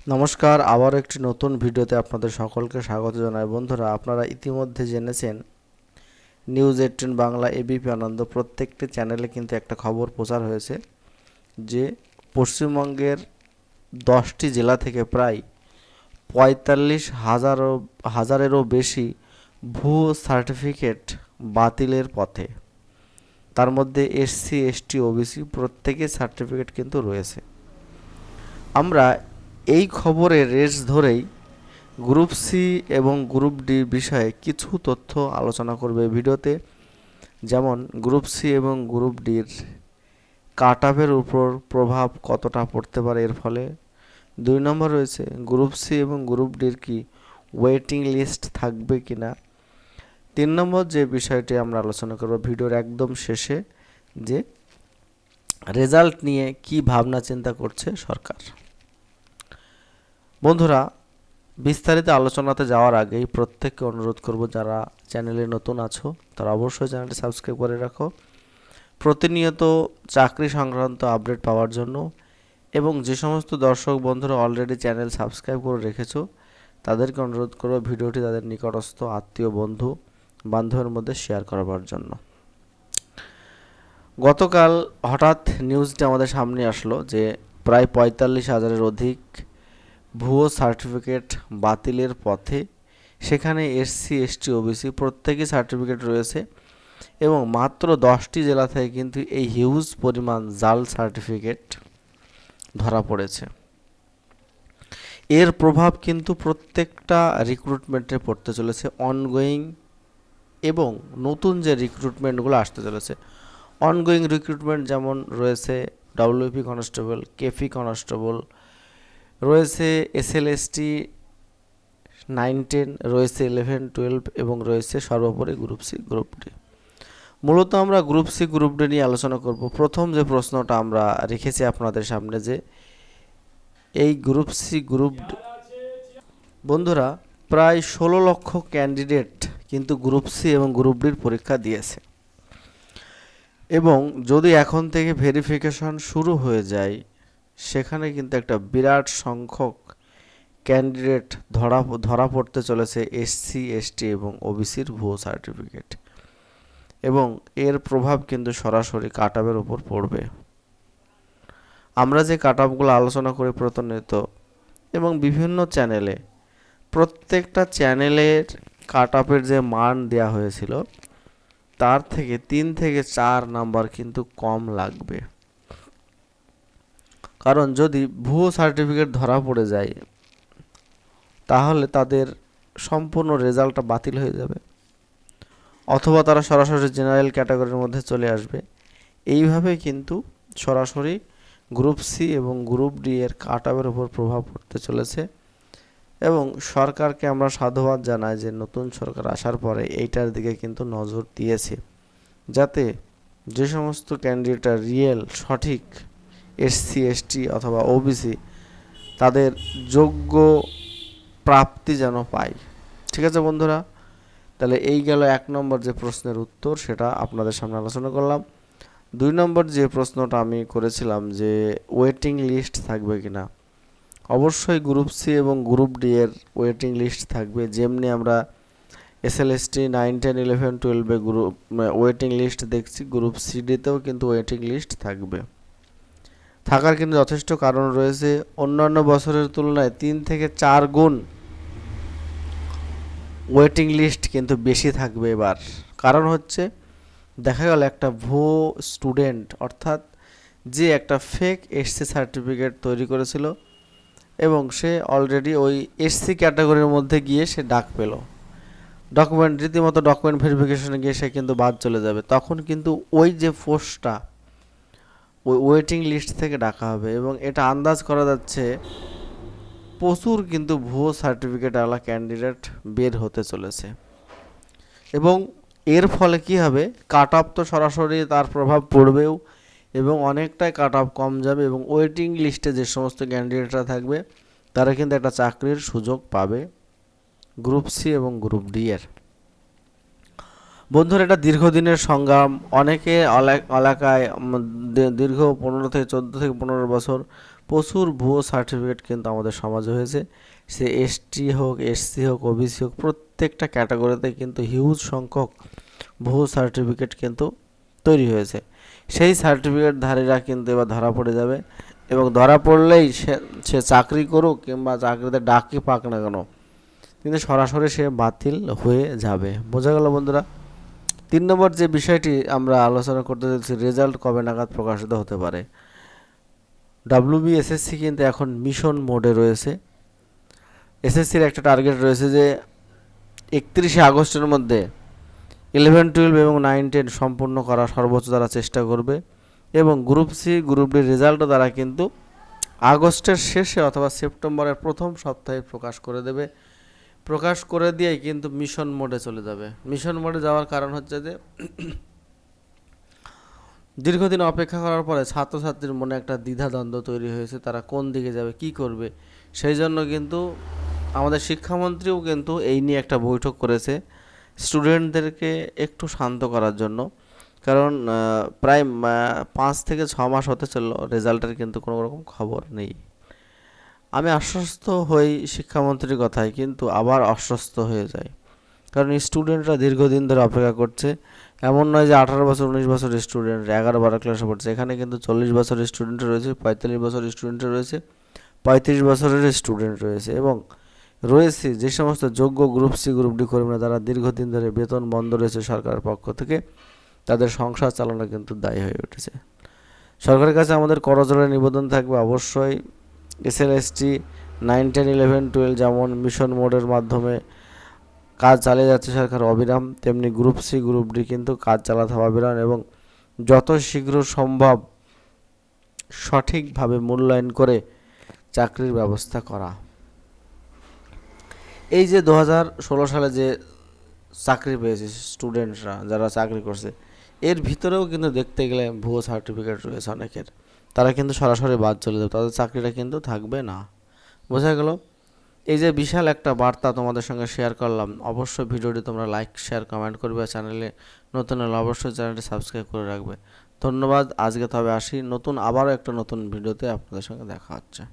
নমস্কার, আবার একটি নতুন ভিডিওতে আপনাদের সকলকে স্বাগত জানাই। বন্ধুরা, আপনারা ইতিমধ্যে জেনেছেন নিউজ 18 বাংলা, এবিপি আনন্দ প্রত্যেকটি চ্যানেলে কিন্তু একটা খবর প্রচার হয়েছে যে পশ্চিমবঙ্গের 10টি জেলা থেকে প্রায় 45,000-হাজারেরও বেশি ভুয়ো সার্টিফিকেট বাতিলের পথে। তার মধ্যে এসসি, এসটি, ওবিসি প্রত্যেকের সার্টিফিকেট কিন্তু রয়েছে। আমরা এই খবরের রেশ ধরেই গ্রুপ সি এবং গ্রুপ ডি বিষয়ে কিছু তথ্য আলোচনা করবে ভিডিওতে, যেমন গ্রুপ সি এবং গ্রুপ ডির কাট অফের উপর প্রভাব কতটা পড়তে পারে এর ফলে। 2 নম্বর রয়েছে গ্রুপ সি এবং গ্রুপ ডির কি ওয়েটিং লিস্ট থাকবে কিনা। 3 নম্বর যে বিষয়টি আমরা আলোচনা করব ভিডিওর একদম শেষে, যে রেজাল্ট নিয়ে কি ভাবনা চিন্তা করছে সরকার। বন্ধুরা, বিস্তারিত আলোচনাতে যাওয়ার আগেই প্রত্যেককে অনুরোধ করব, যারা চ্যানেলে নতুন আছো তারা অবশ্যই চ্যানেলটি সাবস্ক্রাইব করে রাখো প্রতিনিয়ত চাকরি সংক্রান্ত আপডেট পাওয়ার জন্য। এবং যে সমস্ত দর্শক বন্ধুরা অলরেডি চ্যানেল সাবস্ক্রাইব করে রেখেছো তাদেরকে অনুরোধ করব ভিডিওটি তাদের নিকটস্থ আত্মীয়, বন্ধু, বান্ধবের মধ্যে শেয়ার করবার জন্য। গতকাল হঠাৎ নিউজটি আমাদের সামনে আসলো যে প্রায় 45,000-এর অধিক ভুয়ো সার্টিফিকেট বাতিলের পথে। সেখানে এসসি, এসটি, ওবিসি প্রত্যেকই সার্টিফিকেট রয়েছে এবং মাত্র 10টি জেলা থেকে কিন্তু এই হিউজ পরিমাণ জাল সার্টিফিকেট ধরা পড়েছে। এর প্রভাব কিন্তু প্রত্যেকটা রিক্রুটমেন্টে পড়তে চলেছে, অনগোয়িং এবং নতুন যে রিক্রুটমেন্টগুলো আসতে চলেছে। অনগোয়িং রিক্রুটমেন্ট যেমন রয়েছে ডব্লিউপি কনস্টেবল, কেপি কনস্টেবল, রয়েছে এসএলএসটি 9-10, রয়েছে 11-12 এবং রয়েছে সর্বোপরি গ্রুপ সি, গ্রুপ ডি। মূলত আমরা গ্রুপ সি, গ্রুপ ডি নিয়ে আলোচনা করব। প্রথম যে প্রশ্নটা আমরা রেখেছি আপনাদের সামনে, যে এই গ্রুপ সি, গ্রুপ ডি, বন্ধুরা প্রায় 16 লক্ষ ক্যান্ডিডেট কিন্তু গ্রুপ সি এবং গ্রুপ ডির পরীক্ষা দিয়েছে। এবং যদি এখন থেকে ভেরিফিকেশন শুরু হয়ে যায়, সেখানে কিন্তু একটা বিরাট সংখ্যক ক্যান্ডিডেট ধরা পড়তে চলেছে এসসি, এসটি এবং ওবিসির ভুয়ো সার্টিফিকেট, এবং এর প্রভাব কিন্তু সরাসরি কাট অফের উপর পড়বে। আমরা যে কাট অফগুলো আলোচনা করি প্রতিনিয়ত এবং বিভিন্ন চ্যানেলে, প্রত্যেকটা চ্যানেলের কাট অফের যে মান দেওয়া হয়েছিল তার থেকে 3 থেকে 4 নাম্বার কিন্তু কম লাগবে। কারণ যদি ভুয়ো সার্টিফিকেট ধরা পড়ে যায় তাহলে তাদের সম্পূর্ণ রেজাল্টটা বাতিল হয়ে যাবে, অথবা তারা সরাসরি জেনারেল ক্যাটাগরির মধ্যে চলে আসবে। এইভাবে কিন্তু সরাসরি গ্রুপ সি এবং গ্রুপ ডি এর কাট অফের উপর প্রভাব পড়তে চলেছে। এবং সরকারকে আমরা সাধুবাদ জানাই যে নতুন সরকার আসার পরে এইটার দিকে কিন্তু নজর দিয়েছে, যাতে যে সমস্ত ক্যান্ডিডেট রিয়েল সঠিক এসসি, এসটি অথবা ওবিসি তাদের যোগ্য প্রাপ্তি যেন পায়। ঠিক আছে বন্ধুরা, তাহলে এই গেল 1 নম্বর যে প্রশ্নের উত্তর, সেটা আপনাদের সামনে আলোচনা করলাম। 2 নম্বর যে প্রশ্নটা আমি করেছিলাম যে ওয়েটিং লিস্ট থাকবে কিনা, অবশ্যই গ্রুপ সি এবং গ্রুপ ডি এর ওয়েটিং লিস্ট থাকবে। যেমনি আমরা এসএলএসটি 9, 10, 11, 12-এ গ্রুপ ওয়েটিং লিস্ট দেখছি, গ্রুপ সি ডিতেও কিন্তু ওয়েটিং লিস্ট থাকবে। থাকার কিন্তু যথেষ্ট কারণ রয়েছে। অন্যান্য বছরের তুলনায় 3 থেকে 4 গুণ ওয়েটিং লিস্ট কিন্তু বেশি থাকবে এবার। কারণ হচ্ছে, দেখা গেল একটা ভুয়ো স্টুডেন্ট, অর্থাৎ যে একটা ফেক এসসি সার্টিফিকেট তৈরি করেছিল এবং সে অলরেডি ওই এসসি ক্যাটাগরির মধ্যে গিয়ে সে ডাক পেল, রীতিমতো ডকুমেন্ট ভেরিফিকেশনে গিয়ে সে কিন্তু বাদ চলে যাবে। তখন কিন্তু ওই যে পোস্টটা ওই ওয়েটিং লিস্ট থেকে ডাকা হবে, এবং এটা আন্দাজ করা যাচ্ছে প্রচুর কিন্তু ভুয়ো সার্টিফিকেটওয়ালা ক্যান্ডিডেট বের হতে চলেছে। এবং এর ফলে কি হবে, কাট অফ তো সরাসরি তার প্রভাব পড়বেও, এবং অনেকটাই কাট অফ কম যাবে, এবং ওয়েটিং লিস্টে যে সমস্ত ক্যান্ডিডেটরা থাকবে তারা কিন্তু একটা চাকরির সুযোগ পাবে গ্রুপ সি এবং গ্রুপ ডি এর। বন্ধুরা, এটা দীর্ঘদিনের সংগ্রাম। অনেকে এলাকায় দীর্ঘ 14 থেকে 15 বছর প্রচুর ভুয়ো সার্টিফিকেট কিন্তু আমাদের সমাজে হয়েছে, সে এসটি হোক, এসসি হোক, ওবিসি হোক, প্রত্যেকটা ক্যাটাগরিতে কিন্তু হিউজ সংখ্যক ভুয়ো সার্টিফিকেট কিন্তু তৈরি হয়েছে। সেই সার্টিফিকেটধারীরা কিন্তু এবার ধরা পড়ে যাবে, এবং ধরা পড়লেই সে চাকরি করুক কিংবা চাকরিতে ডাকই পাক না কেন, কিন্তু সরাসরি সে বাতিল হয়ে যাবে। বোঝা গেল বন্ধুরা? 3 নম্বর যে বিষয়টি আমরা আলোচনা করতে যাচ্ছি, রেজাল্ট কবে নাগাদ প্রকাশিত হতে পারে। WBSSC কিন্তু এখন মিশন মোডে রয়েছে। এসএসসির একটা টার্গেট রয়েছে যে 31শে আগস্টের মধ্যে 11, 12 এবং 9, 10 সম্পূর্ণ করার সর্বোচ্চ তারা চেষ্টা করবে, এবং গ্রুপ সি, গ্রুপ ডি রেজাল্টও তারা কিন্তু আগস্টের শেষে অথবা সেপ্টেম্বরের প্রথম সপ্তাহে প্রকাশ করে দেবে। প্রকাশ করে দিয়েই কিন্তু মিশন মোডে চলে যাবে। মিশন মোডে যাওয়ার কারণ হচ্ছে যে দীর্ঘদিন অপেক্ষা করার পরে ছাত্রছাত্রীর মনে একটা দ্বিধাদ্বন্দ্ব তৈরি হয়েছে, তারা কোন দিকে যাবে, কি করবে। সেই জন্য কিন্তু আমাদের শিক্ষামন্ত্রীও কিন্তু এই নিয়ে একটা বৈঠক করেছে স্টুডেন্টদেরকে একটু শান্ত করার জন্য। কারণ প্রায় 5 থেকে 6 মাস হতে চললো, রেজাল্টের কিন্তু কোনো রকম খবর নেই। আমি আশ্বস্ত হই শিক্ষামন্ত্রীর কথায়, কিন্তু আবার অস্বস্ত হয়ে যায়, কারণ স্টুডেন্টরা দীর্ঘদিন ধরে অপেক্ষা করছে। এমন নয় যে 18 বছর 19 বছরের স্টুডেন্ট 11-12 ক্লাসে পড়ছে, এখানে কিন্তু 40 বছরের স্টুডেন্ট রয়েছে, 45 বছরের স্টুডেন্ট রয়েছে, 35 বছরের স্টুডেন্ট রয়েছে, এবং রয়েছে যে সমস্ত যোগ্য গ্রুপ সি, গ্রুপ ডি কর্মীরা, যারা দীর্ঘদিন ধরে বেতন বন্ধ রয়েছে সরকারের পক্ষ থেকে, তাদের সংসার চালানো কিন্তু দায়ী হয়ে উঠেছে। সরকারের কাছে আমাদের করজোড়ে নিবেদন থাকবে, অবশ্যই এসএলএসটি 9, 10, 11, 12 যেমন মিশন মোডের মাধ্যমে কাজ চালিয়ে যাচ্ছে সরকার অবিরাম, তেমনি গ্রুপ সি, গ্রুপ ডি কিন্তু কাজ চালাতে হবে অবিরাম, এবং যত শীঘ্র সম্ভব সঠিকভাবে মূল্যায়ন করে চাকরির ব্যবস্থা করা। এই যে 2016 সালে যে চাকরি পেয়েছে স্টুডেন্টরা, যারা চাকরি করছে, এর ভিতরেও কিন্তু দেখতে গেলে ভুয়ো সার্টিফিকেট রয়েছে অনেকের, তারা কিন্তু সরাসরি বাদ চলে যাবে, তাদের চাকরিটা কিন্তু থাকবে না। বোঝা গেল? এই যে বিশাল একটা বার্তা তোমাদের সঙ্গে শেয়ার করলাম, অবশ্যই ভিডিওটি তোমরা লাইক, শেয়ার, কমেন্ট করবে, আর চ্যানেলে নতুন হলে অবশ্যই চ্যানেলটি সাবস্ক্রাইব করে রাখবে। ধন্যবাদ। আজকে তবে আসি, নতুন আবারও একটা নতুন ভিডিওতে আপনাদের সঙ্গে দেখা হচ্ছে।